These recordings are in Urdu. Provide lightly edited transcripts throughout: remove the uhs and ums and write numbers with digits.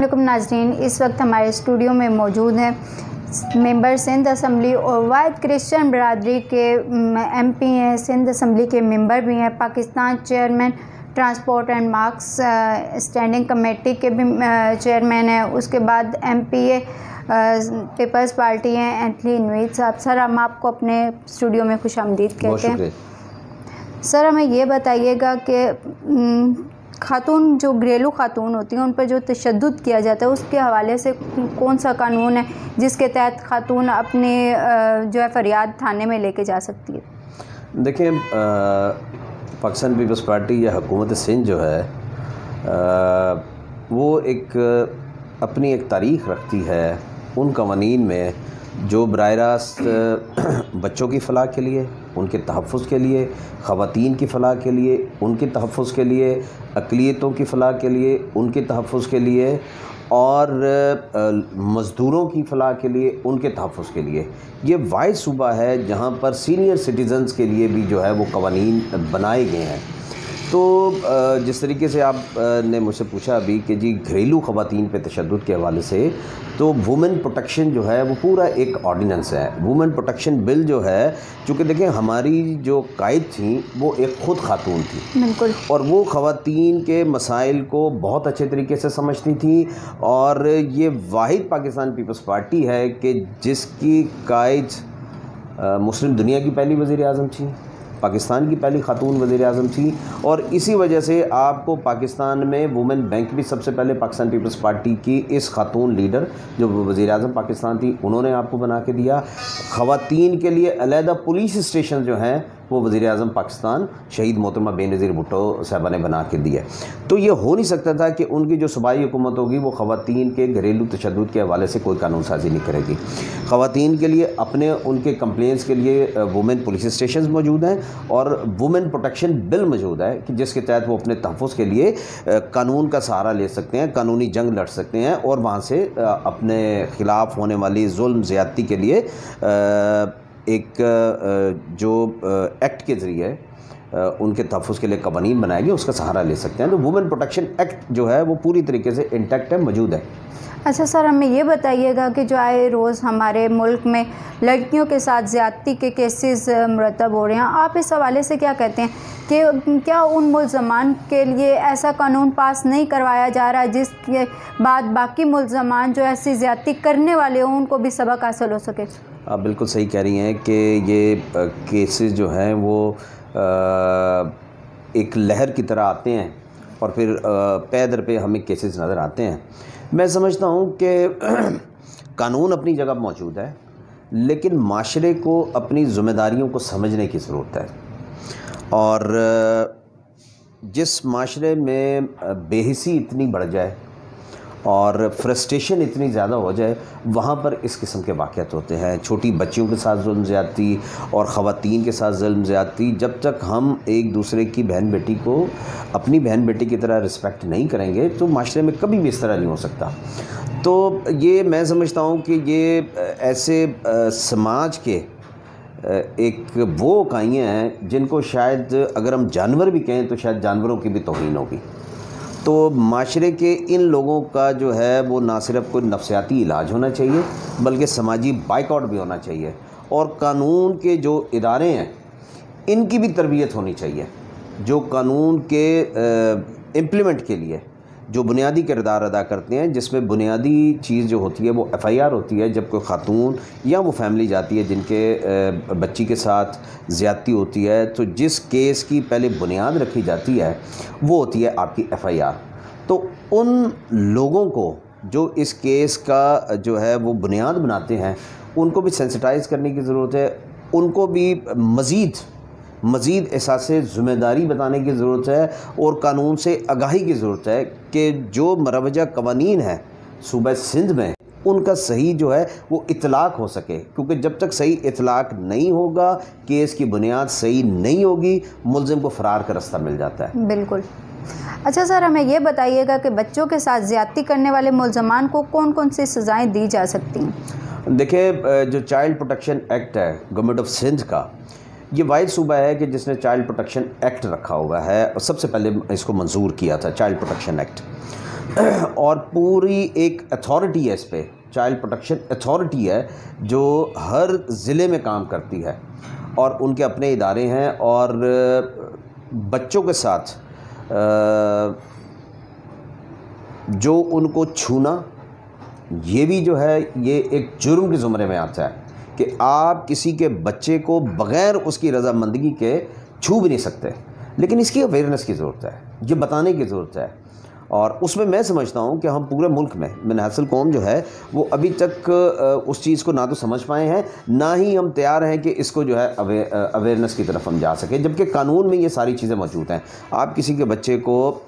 علیکم ناظرین، اس وقت ہمارے اسٹوڈیو میں موجود ہیں ممبر سندھ اسمبلی اور واحد کرسچن برادری کے ایم پی ہیں، سندھ اسمبلی کے ممبر بھی ہیں، Pakistan chairman transport and marks standing committee کے بھی چیئرمین ہیں، اس کے بعد ایم پی اے پیپلز پارٹی ہیں اینتھنی نوید صاحب۔ سر، ہم آپ کو اپنے اسٹوڈیو میں خوش آمدید کہتے ہیں۔ سر، ہمیں یہ بتائیے گا کہ خاتون جو گھریلو خاتون ہوتی ہیں ان پر جو تشدد کیا جاتا ہے اس کے حوالے سے کون سا قانون ہے جس کے تحت خاتون اپنی جو ہے فریاد تھانے میں لے کے جا سکتی ہے؟ دیکھیں، پاکستان پیپلز پارٹی یا حکومت سندھ جو ہے وہ اپنی ایک تاریخ رکھتی ہے ان قوانین میں جو براہ راست بچوں کی فلاح کے لیے، ان کے تحفظ کے لیے، خواتین کی فلاح کے لیے، ان کے تحفظ کے لیے، اقلیتوں کی فلاح کے لیے، ان کے تحفظ کے لیے، اور مزدوروں کی فلاح کے لیے، ان کے تحفظ کے لیے یہ واحد صوبہ ہے جہاں پر سینئر سٹیزنز کے لیے بھی جو ہے وہ قوانین بنائے گئے ہیں۔ تو جس طریقے سے آپ نے مجھ سے پوچھا ابھی کہ جی گھریلو خواتین پہ تشدد کے حوالے سے، تو وومن پروٹیکشن جو ہے وہ پورا ایک آرڈیننس ہے۔ وومن پروٹیکشن بل جو ہے، چونکہ دیکھیں ہماری جو قائد تھیں وہ ایک خود خاتون تھی، بالکل، اور وہ خواتین کے مسائل کو بہت اچھے طریقے سے سمجھتی تھیں، اور یہ واحد پاکستان پیپلز پارٹی ہے کہ جس کی قائد مسلم دنیا کی پہلی وزیر اعظم تھی، پاکستان کی پہلی خاتون وزیر اعظم تھی، اور اسی وجہ سے آپ کو پاکستان میں وومن بینک بھی سب سے پہلے پاکستان پیپلز پارٹی کی اس خاتون لیڈر جو وزیر اعظم پاکستان تھی انہوں نے آپ کو بنا کے دیا۔ خواتین کے لیے علیحدہ پولیس اسٹیشن جو ہیں وہ وزیر اعظم پاکستان شہید محترمہ بے نظیر بھٹو صاحبہ نے بنا کے دیا۔ تو یہ ہو نہیں سکتا تھا کہ ان کی جو صوبائی حکومت ہوگی وہ خواتین کے گھریلو تشدد کے حوالے سے کوئی قانون سازی نہیں کرے گی۔ خواتین کے لیے اپنے ان کے کمپلینس کے لیے وومن پولیس اسٹیشنز موجود ہیں، اور وومن پروٹیکشن بل موجود ہے کہ جس کے تحت وہ اپنے تحفظ کے لیے قانون کا سہارا لے سکتے ہیں، قانونی جنگ لڑ سکتے ہیں، اور وہاں سے اپنے خلاف ہونے والی ظلم زیادتی کے لیے ایک جو ایکٹ کے ذریعے ان کے تحفظ کے لیے قوانین بنائے گئے اس کا سہارا لے سکتے ہیں۔ تو وومن پروٹیکشن ایکٹ جو ہے وہ پوری طریقے سے انٹیکٹ ہے، موجود ہے۔ اچھا سر، ہمیں یہ بتائیے گا کہ جو آئے روز ہمارے ملک میں لڑکیوں کے ساتھ زیادتی کے کیسز مرتب ہو رہے ہیں، آپ اس حوالے سے کیا کہتے ہیں کہ کیا ان ملزمان کے لیے ایسا قانون پاس نہیں کروایا جا رہا جس کے بعد باقی ملزمان جو ایسی زیادتی کرنے والے ہوں ان کو بھی سبق حاصل ہو سکے؟ آپ بالکل صحیح کہہ رہی ہیں کہ یہ کیسز جو ہیں وہ ایک لہر کی طرح آتے ہیں اور پھر پے در پہ ہمیں کیسز نظر آتے ہیں۔ میں سمجھتا ہوں کہ قانون اپنی جگہ موجود ہے، لیکن معاشرے کو اپنی ذمہ داریوں کو سمجھنے کی ضرورت ہے، اور جس معاشرے میں بے حسی اتنی بڑھ جائے اور فرسٹریشن اتنی زیادہ ہو جائے وہاں پر اس قسم کے واقعات ہوتے ہیں۔ چھوٹی بچیوں کے ساتھ ظلم زیادتی اور خواتین کے ساتھ ظلم زیادتی، جب تک ہم ایک دوسرے کی بہن بیٹی کو اپنی بہن بیٹی کی طرح رسپیکٹ نہیں کریں گے تو معاشرے میں کبھی بھی اس طرح نہیں ہو سکتا۔ تو یہ میں سمجھتا ہوں کہ یہ ایسے سماج کے ایک وہ اکائیاں ہیں جن کو شاید اگر ہم جانور بھی کہیں تو شاید جانوروں کی بھی توہین ہوگی۔ تو معاشرے کے ان لوگوں کا جو ہے وہ نہ صرف کوئی نفسیاتی علاج ہونا چاہیے بلکہ سماجی بائیکاٹ بھی ہونا چاہیے، اور قانون کے جو ادارے ہیں ان کی بھی تربیت ہونی چاہیے جو قانون کے امپلیمنٹ کے لیے جو بنیادی کردار ادا کرتے ہیں، جس میں بنیادی چیز جو ہوتی ہے وہ ایف آئی آر ہوتی ہے جب کوئی خاتون یا وہ فیملی جاتی ہے جن کے بچی کے ساتھ زیادتی ہوتی ہے، تو جس کیس کی پہلے بنیاد رکھی جاتی ہے وہ ہوتی ہے آپ کی ایف آئی آر۔ تو ان لوگوں کو جو اس کیس کا جو ہے وہ بنیاد بناتے ہیں ان کو بھی سینسٹائز کرنے کی ضرورت ہے، ان کو بھی مزید احساس ذمہ داری بتانے کی ضرورت ہے، اور قانون سے آگاہی کی ضرورت ہے کہ جو مروجہ قوانین ہیں صوبہ سندھ میں ان کا صحیح جو ہے وہ اطلاق ہو سکے، کیونکہ جب تک صحیح اطلاق نہیں ہوگا، کیس کی بنیاد صحیح نہیں ہوگی، ملزم کو فرار کا رستہ مل جاتا ہے۔ بالکل۔ اچھا سر، ہمیں یہ بتائیے گا کہ بچوں کے ساتھ زیادتی کرنے والے ملزمان کو کون کون سی سزائیں دی جا سکتی ہیں؟ دیکھیں، جو چائلڈ پروٹیکشن ایکٹ ہے گورنمنٹ آف سندھ کا، یہ واحد صوبہ ہے کہ جس نے چائلڈ پروٹیکشن ایکٹ رکھا ہوا ہے، اور سب سے پہلے اس کو منظور کیا تھا چائلڈ پروٹیکشن ایکٹ۔ اور پوری ایک اتھارٹی ہے اس پہ، چائلڈ پروٹیکشن اتھارٹی ہے جو ہر ضلع میں کام کرتی ہے اور ان کے اپنے ادارے ہیں، اور بچوں کے ساتھ جو ان کو چھونا یہ بھی جو ہے یہ ایک جرم کے زمرے میں آتا ہے کہ آپ کسی کے بچے کو بغیر اس کی رضامندگی کے چھو بھی نہیں سکتے، لیکن اس کی اویئرنیس کی ضرورت ہے، یہ بتانے کی ضرورت ہے، اور اس میں سمجھتا ہوں کہ ہم پورے ملک میں من حیث قوم جو ہے وہ ابھی تک اس چیز کو نہ تو سمجھ پائے ہیں، نہ ہی ہم تیار ہیں کہ اس کو جو ہے اویئرنیس کی طرف ہم جا سکیں، جبکہ قانون میں یہ ساری چیزیں موجود ہیں۔ آپ کسی کے بچے کو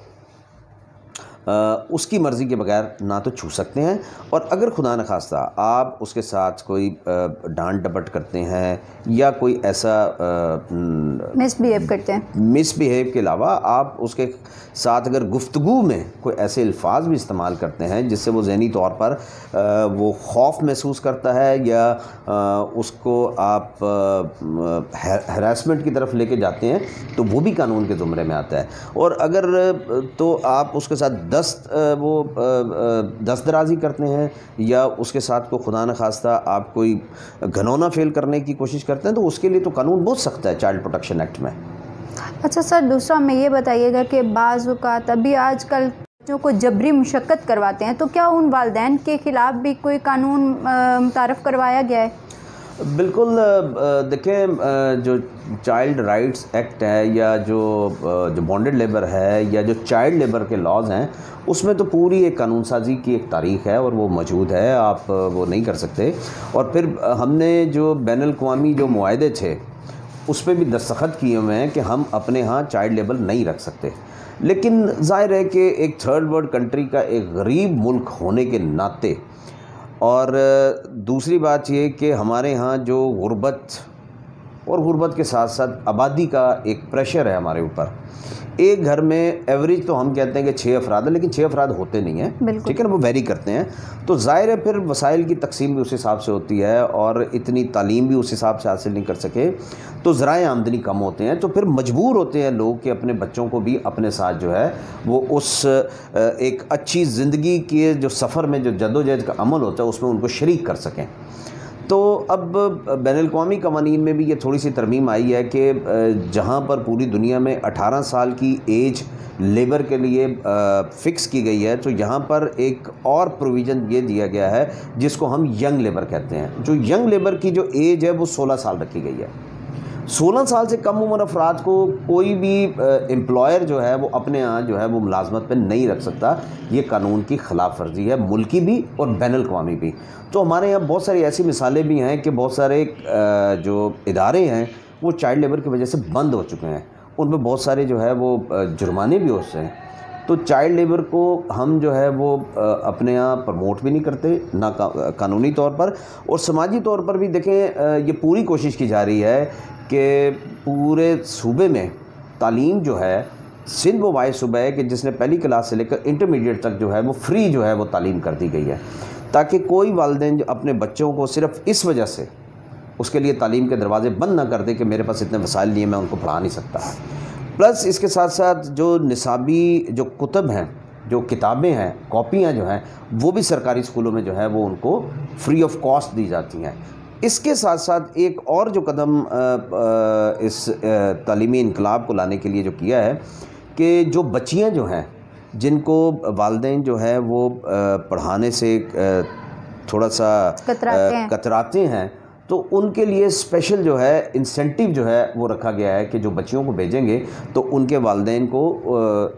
اس کی مرضی کے بغیر نہ تو چھو سکتے ہیں، اور اگر خدا نخواستہ آپ اس کے ساتھ کوئی ڈانٹ ڈپٹ کرتے ہیں یا کوئی ایسا مس بیہیو کرتے ہیں، مس بیہیو کے علاوہ آپ اس کے ساتھ اگر گفتگو میں کوئی ایسے الفاظ بھی استعمال کرتے ہیں جس سے وہ ذہنی طور پر وہ خوف محسوس کرتا ہے یا اس کو آپ ہراسمنٹ کی طرف لے کے جاتے ہیں، تو وہ بھی قانون کے زمرے میں آتا ہے۔ اور اگر تو آپ اس کے ساتھ دست درازی کرتے ہیں یا اس کے ساتھ کو خدا نخواستہ آپ کوئی گھنونا فیل کرنے کی کوشش کرتے ہیں، تو اس کے لیے تو قانون بہت سخت ہے چائلڈ پروٹیکشن ایکٹ میں۔ اچھا سر، دوسرا ہمیں یہ بتائیے گا کہ بعض اوقات ابھی آج کل بچوں کو جبری مشقت کرواتے ہیں، تو کیا ان والدین کے خلاف بھی کوئی قانون متعارف کروایا گیا ہے؟ بالکل، دیکھیں جو چائلڈ رائٹس ایکٹ ہے یا جو بانڈڈ لیبر ہے یا جو چائلڈ لیبر کے لاز ہیں، اس میں تو پوری ایک قانون سازی کی ایک تاریخ ہے اور وہ موجود ہے، آپ وہ نہیں کر سکتے۔ اور پھر ہم نے جو بین الاقوامی جو معاہدے تھے اس پہ بھی دستخط کیے ہوئے ہیں کہ ہم اپنے ہاں چائلڈ لیبر نہیں رکھ سکتے، لیکن ظاہر ہے کہ ایک تھرڈ ورلڈ کنٹری کا ایک غریب ملک ہونے کے ناطے، اور دوسری بات یہ کہ ہمارے ہاں جو غربت کے ساتھ ساتھ آبادی کا ایک پریشر ہے ہمارے اوپر، ایک گھر میں ایوریج تو ہم کہتے ہیں کہ 6 افراد ہیں، لیکن 6 افراد ہوتے نہیں ہیں، ٹھیک ہے نا، وہ ویری کرتے ہیں، تو ظاہر ہے پھر وسائل کی تقسیم بھی اس حساب سے ہوتی ہے اور اتنی تعلیم بھی اس حساب سے حاصل نہیں کر سکے، تو ذرائع آمدنی کم ہوتے ہیں، تو پھر مجبور ہوتے ہیں لوگ کہ اپنے بچوں کو بھی اپنے ساتھ جو ہے وہ اس ایک اچھی زندگی کے جو سفر میں جو جدوجہد کا عمل ہوتا ہے اس میں ان کو شریک کر سکیں۔ تو اب بین الاقوامی قوانین میں بھی یہ تھوڑی سی ترمیم آئی ہے کہ جہاں پر پوری دنیا میں 18 سال کی ایج لیبر کے لیے فکس کی گئی ہے، تو یہاں پر ایک اور پروویژن یہ دیا گیا ہے جس کو ہم ینگ لیبر کہتے ہیں۔ جو ینگ لیبر کی جو ایج ہے وہ 16 سال رکھی گئی ہے۔ 16 سال سے کم عمر افراد کو کوئی بھی امپلائر جو ہے وہ اپنے ہاں جو ہے وہ ملازمت پہ نہیں رکھ سکتا، یہ قانون کی خلاف ورزی ہے، ملکی بھی اور بین الاقوامی بھی۔ تو ہمارے یہاں بہت ساری ایسی مثالیں بھی ہیں کہ بہت سارے جو ادارے ہیں وہ چائلڈ لیبر کی وجہ سے بند ہو چکے ہیں، ان پہ بہت سارے جو ہے وہ جرمانے بھی ہوتے ہیں۔ تو چائلڈ لیبر کو ہم جو ہے وہ اپنے یہاں پروموٹ بھی نہیں کرتے، نہ قانونی طور پر اور سماجی طور پر بھی۔ دیکھیں یہ پوری کوشش کی جا رہی ہے کہ پورے صوبے میں تعلیم جو ہے، سندھ وہ واحد صوبہ ہے کہ جس نے پہلی کلاس سے لے کر انٹرمیڈیٹ تک جو ہے وہ فری جو ہے وہ تعلیم کر دی گئی ہے، تاکہ کوئی والدین جو اپنے بچوں کو صرف اس وجہ سے اس کے لیے تعلیم کے دروازے بند نہ کر دے کہ میرے پاس اتنے وسائل نہیں ہیں، میں ان کو پڑھا نہیں سکتا۔ پلس اس کے ساتھ ساتھ جو نصابی جو کتب ہیں، جو کتابیں ہیں، کاپیاں جو ہیں، وہ بھی سرکاری اسکولوں میں جو ہے وہ ان کو فری آف کاسٹ دی جاتی ہیں۔ اس کے ساتھ ساتھ ایک اور جو قدم اس تعلیمی انقلاب کو لانے کے لیے جو کیا ہے کہ جو بچیاں جو ہیں جن کو والدین جو ہے وہ پڑھانے سے تھوڑا سا کتراتے ہیں، تو ان کے لیے اسپیشل جو ہے انسینٹیو جو ہے وہ رکھا گیا ہے کہ جو بچیوں کو بھیجیں گے تو ان کے والدین کو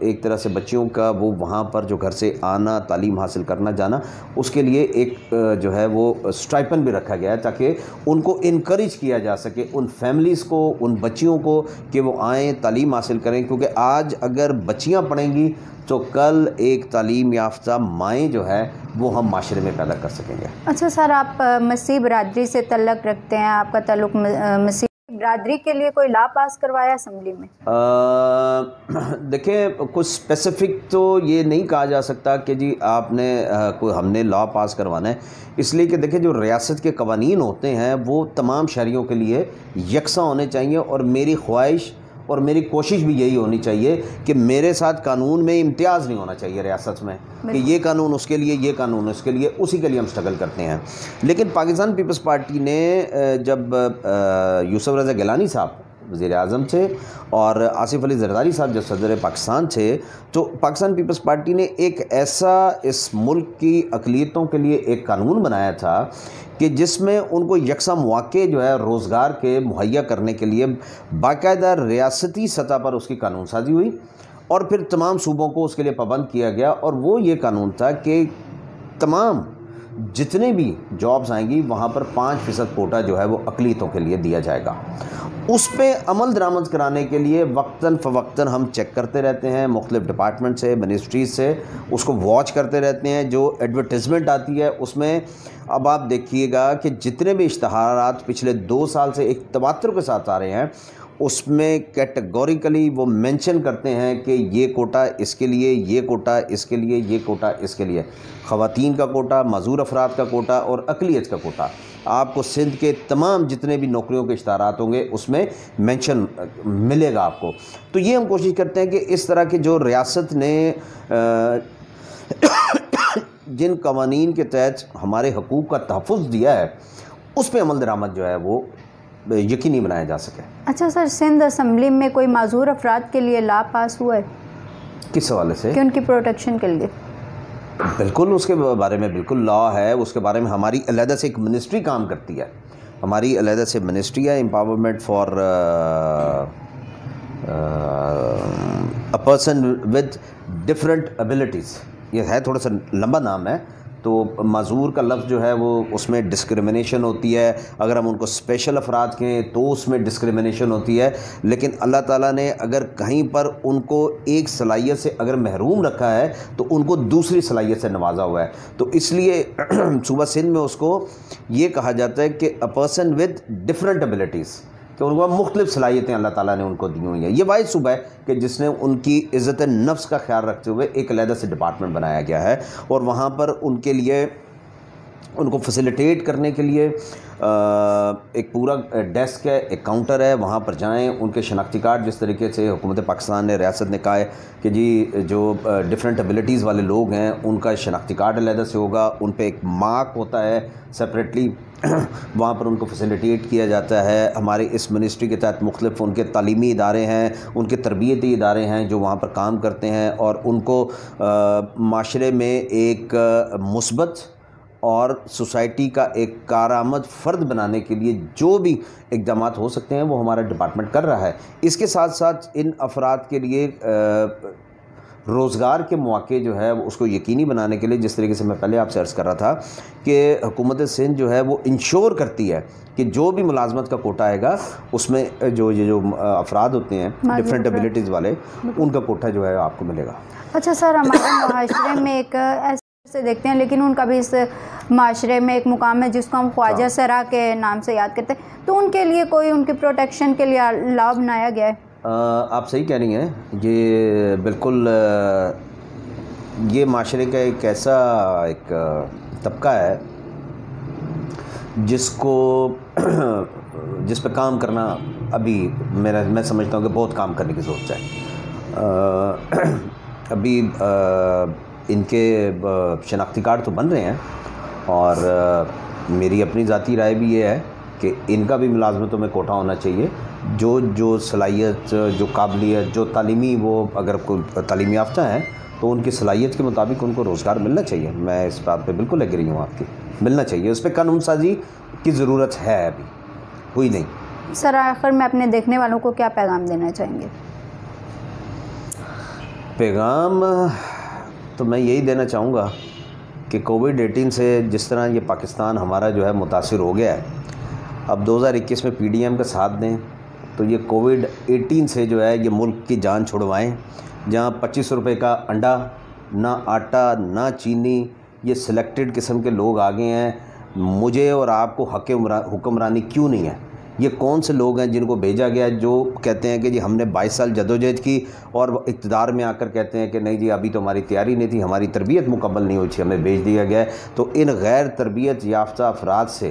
ایک طرح سے بچیوں کا وہ وہاں پر جو گھر سے آنا، تعلیم حاصل کرنا جانا، اس کے لیے ایک جو ہے وہ اسٹائپن بھی رکھا گیا ہے تاکہ ان کو انکریج کیا جا سکے، ان فیملیز کو، ان بچیوں کو کہ وہ آئیں تعلیم حاصل کریں، کیونکہ آج اگر بچیاں پڑھیں گی تو کل ایک تعلیم یافتہ مائیں جو ہے وہ ہم معاشرے میں پیدا کر سکیں گے۔ اچھا سر، آپ مسیح برادری سے تعلق رکھتے ہیں، آپ کا تعلق مسیح برادری کے لیے کوئی لا پاس کروایا اسمبلی میں؟ دیکھیں کچھ اسپیسیفک تو یہ نہیں کہا جا سکتا کہ جی آپ نے کوئی ہم نے لا پاس کروانا ہے، اس لیے کہ دیکھیں جو ریاست کے قوانین ہوتے ہیں وہ تمام شہریوں کے لیے یکساں ہونے چاہیے، اور میری خواہش اور میری کوشش بھی یہی ہونی چاہیے کہ میرے ساتھ قانون میں امتیاز نہیں ہونا چاہیے ریاست میں کہ یہ قانون اس کے لیے، یہ قانون اس کے لیے، اسی کے لیے ہم اسٹرگل کرتے ہیں. لیکن پاکستان پیپلز پارٹی نے جب یوسف رضا گیلانی صاحب وزیر اعظم تھے اور آصف علی زرداری صاحب جب صدر پاکستان تھے، تو پاکستان پیپلز پارٹی نے ایک ایسا اس ملک کی اقلیتوں کے لیے ایک قانون بنایا تھا کہ جس میں ان کو یکساں مواقع جو ہے روزگار کے مہیا کرنے کے لیے باقاعدہ ریاستی سطح پر اس کی قانون سازی ہوئی اور پھر تمام صوبوں کو اس کے لیے پابند کیا گیا. اور وہ یہ قانون تھا کہ تمام جتنے بھی جابز آئیں گی وہاں پر 5% کوٹا جو ہے وہ اقلیتوں کے لیے دیا جائے گا. اس پہ عمل درآمد کرانے کے لیے وقتاً فوقتاً ہم چیک کرتے رہتے ہیں، مختلف ڈپارٹمنٹ سے، منسٹریز سے اس کو واچ کرتے رہتے ہیں. جو ایڈورٹیزمنٹ آتی ہے اس میں اب آپ دیکھیے گا کہ جتنے بھی اشتہارات پچھلے 2 سال سے ایک تواتر کے ساتھ آ رہے ہیں اس میں کیٹیگوریکلی وہ مینشن کرتے ہیں کہ یہ کوٹا اس کے لیے، یہ کوٹا اس کے لیے، یہ کوٹا اس کے لیے. خواتین کا کوٹا، معذور افراد کا کوٹا اور اقلیت کا کوٹا آپ کو سندھ کے تمام جتنے بھی نوکریوں کے اشتہارات ہوں گے اس میں مینشن ملے گا آپ کو. تو یہ ہم کوشش کرتے ہیں کہ اس طرح کے جو ریاست نے جن قوانین کے تحت ہمارے حقوق کا تحفظ دیا ہے اس پہ عمل درآمد جو ہے وہ یقینی بنایا جا سکے. اچھا سر، سندھ اسمبلی میں کوئی معذور افراد کے لیے لا پاس ہوا ہے؟ کس حوالے سے؟ کہ ان کی پروٹیکشن کے لیے. بالکل، اس کے بارے میں بالکل لا ہے. اس کے بارے میں ہماری علیحدہ سے ایک منسٹری کام کرتی ہے. ہماری علیحدہ سے منسٹری ہے empowerment for a person with different abilities. یہ ہے تھوڑا سا لمبا نام ہے. تو معذور کا لفظ جو ہے وہ اس میں ڈسکرمنیشن ہوتی ہے. اگر ہم ان کو اسپیشل افراد کہیں تو اس میں ڈسکرمنیشن ہوتی ہے. لیکن اللہ تعالیٰ نے اگر کہیں پر ان کو ایک صلاحیت سے اگر محروم رکھا ہے تو ان کو دوسری صلاحیت سے نوازا ہوا ہے. تو اس لیے صوبہ سندھ میں اس کو یہ کہا جاتا ہے کہ a person with different abilities, کہ ان کو مختلف صلاحیتیں اللہ تعالیٰ نے ان کو دی ہوئی ہیں. یہ واحد صوبہ ہے کہ جس نے ان کی عزت نفس کا خیال رکھتے ہوئے ایک علیحدہ سے ڈپارٹمنٹ بنایا گیا ہے اور وہاں پر ان کے لیے ان کو فیسیلیٹیٹ کرنے کے لیے ایک پورا ڈیسک ہے، ایک کاؤنٹر ہے. وہاں پر جائیں، ان کے شناختی کارڈ جس طریقے سے حکومت پاکستان نے، ریاست نے کہا ہے کہ جی جو ڈفرینٹ ایبلٹیز والے لوگ ہیں ان کا شناختی کارڈ علیحدہ سے ہوگا، ان پہ ایک مارک ہوتا ہے سپریٹلی، وہاں پر ان کو فیسیلیٹیٹ کیا جاتا ہے. ہمارے اس منسٹری کے تحت مختلف ان کے تعلیمی ادارے ہیں، ان کے تربیتی ادارے ہیں جو وہاں پر کام کرتے ہیں اور ان کو معاشرے میں ایک مثبت اور سوسائٹی کا ایک کارآمد فرد بنانے کے لیے جو بھی اقدامات ہو سکتے ہیں وہ ہمارا ڈپارٹمنٹ کر رہا ہے. اس کے ساتھ ساتھ ان افراد کے لیے روزگار کے مواقع جو ہے اس کو یقینی بنانے کے لیے، جس طریقے سے میں پہلے آپ سے عرض کر رہا تھا کہ حکومت سندھ جو ہے وہ انشور کرتی ہے کہ جو بھی ملازمت کا کوٹا آئے گا اس میں جو افراد ہوتے ہیں ڈفرینٹ ایبلٹیز والے، ان کا کوٹا جو ہے آپ کو ملے گا. اچھا سر، ہمارے معاشرے میں ایک ایسے سے دیکھتے ہیں لیکن ان کا بھی اس معاشرے میں ایک مقام ہے جس کو ہم خواجہ سرا کے نام سے یاد کرتے ہیں، تو ان کے لیے کوئی ان کی پروٹیکشن کے لیے لا بنایا گیا ہے؟ آپ صحیح کہہ رہی ہیں. یہ بالکل یہ معاشرے کا ایک ایسا ایک طبقہ ہے جس پہ کام کرنا ابھی میں سمجھتا ہوں کہ بہت کام کرنے کی ضرورت ہے. ابھی ان کے شناختی کارڈ تو بن رہے ہیں اور میری اپنی ذاتی رائے بھی یہ ہے کہ ان کا بھی ملازمتوں میں کوٹا ہونا چاہیے. جو صلاحیت، جو قابلیت، جو تعلیمی، وہ اگر کوئی تعلیم یافتہ ہیں تو ان کی صلاحیت کے مطابق ان کو روزگار ملنا چاہیے. میں اس بات پہ بالکل ایگری ہوں آپ کی، ملنا چاہیے. اس پہ قانون سازی کی ضرورت ہے، ابھی ہوئی نہیں. سر آخر میں اپنے دیکھنے والوں کو کیا پیغام دینا چاہیں گے؟ پیغام تو میں یہی دینا چاہوں گا کہ کووڈ-19 سے جس طرح یہ پاکستان ہمارا جو ہے متاثر ہو گیا ہے، اب 2021 میں پی ڈی ایم کا ساتھ دیں تو یہ کووڈ-18 سے جو ہے یہ ملک کی جان چھڑوائیں. جہاں 25 روپے کا انڈا، نہ آٹا نہ چینی، یہ سلیکٹڈ قسم کے لوگ آ گئے ہیں. مجھے اور آپ کو حق حکمرانی کیوں نہیں ہے؟ یہ کون سے لوگ ہیں جن کو بھیجا گیا جو کہتے ہیں کہ جی ہم نے 22 سال جدوجہد کی اور اقتدار میں آ کر کہتے ہیں کہ نہیں جی ابھی تو ہماری تیاری نہیں تھی، ہماری تربیت مکمل نہیں ہوئی تھی، ہمیں بھیج دیا گیا ہے. تو ان غیر تربیت یافتہ افراد سے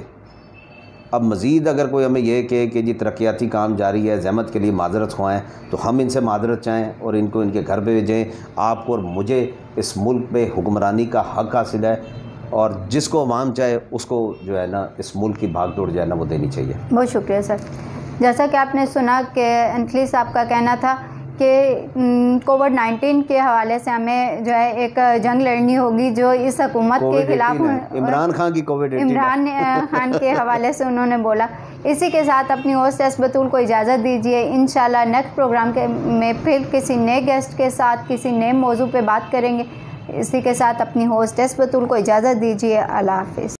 اب مزید اگر کوئی ہمیں یہ کہے کہ جی ترقیاتی کام جاری ہے، زحمت کے لیے معذرت خواہیں، تو ہم ان سے معذرت چاہیں اور ان کو ان کے گھر پہ بھیجیں۔ آپ کو اور مجھے اس ملک پہ حکمرانی کا حق حاصل ہے، اور جس کو عوام چاہے اس کو جو ہے نا اس ملک کی بھاگ دوڑ جو ہے نا وہ دینی چاہیے۔ بہت شکریہ سر۔ جیسا کہ آپ نے سنا کہ انتلی صاحب کا کہنا تھا کہ کووڈ-19 کے حوالے سے ہمیں جو ہے ایک جنگ لڑنی ہوگی جو اس حکومت کے خلاف، عمران خان کی عمران خان کے حوالے سے انہوں نے بولا۔ اسی کے ساتھ اپنی ہوسٹ ایس بطول کو اجازت دیجیے، انشاءاللہ نیکسٹ پروگرام میں پھر کسی نئے گیسٹ کے ساتھ کسی نئے موضوع پہ بات کریں گے۔ اسی کے ساتھ اپنی ہوسٹ ایس بطول کو اجازت دیجیے، اللہ حافظ۔